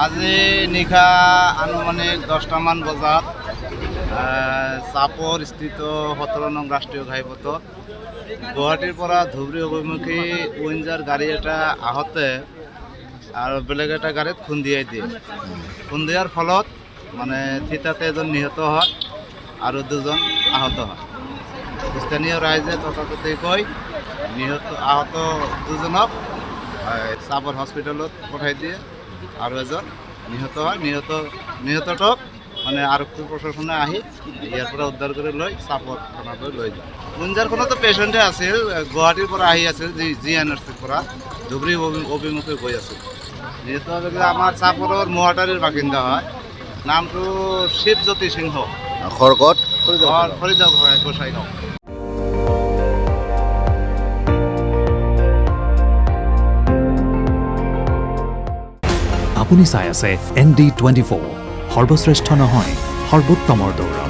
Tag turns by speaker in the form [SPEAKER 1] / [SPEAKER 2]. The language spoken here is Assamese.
[SPEAKER 1] আজি নিশা আনুমানিক 10টামান বজাত চাপৰ স্থিত 17 নং ৰাষ্ট্ৰীয় ঘাইপথত গুৱাহাটীৰ পৰা ধুবুৰী অভিমুখী উইঞ্জাৰ গাড়ী এটা আহোঁতে আৰু বেলেগ এটা গাড়ীত খুন্দিয়াই দিয়ে। খুন্দিয়াৰ ফলত মানে থিতাতে এজন নিহত হয় আৰু দুজন আহত হয়। স্থানীয় ৰাইজে তথাকথিত কৈ আহত দুজনক চাপৰ হস্পিটেলত পঠাই দিয়ে আৰু এজন নিহত হয়। নিহতটোক মানে আৰক্ষী প্ৰশাসনে আহি ইয়াৰ পৰা উদ্ধাৰ কৰি লৈ চাপৰ থানালৈ লৈ যায়। উইঞ্জাৰখনতো পেচেণ্টে আছিল, গুৱাহাটীৰ পৰা আহি আছিল GNRCৰ পৰা ধুবুৰী অভিমুখে গৈ আছিল। নিহত আমাৰ চাপৰৰ মোহাটাৰীৰ বাসিন্দা হয়। নামটো শিৱজ্যোতি সিংহ।
[SPEAKER 2] খড়গত
[SPEAKER 1] ফৰিদা গোসাইগাঁও।
[SPEAKER 3] আপুনি চাই আছে ND24, সৰ্বশ্ৰেষ্ঠ নহয় সৰ্বোত্তমৰ দৌৰ।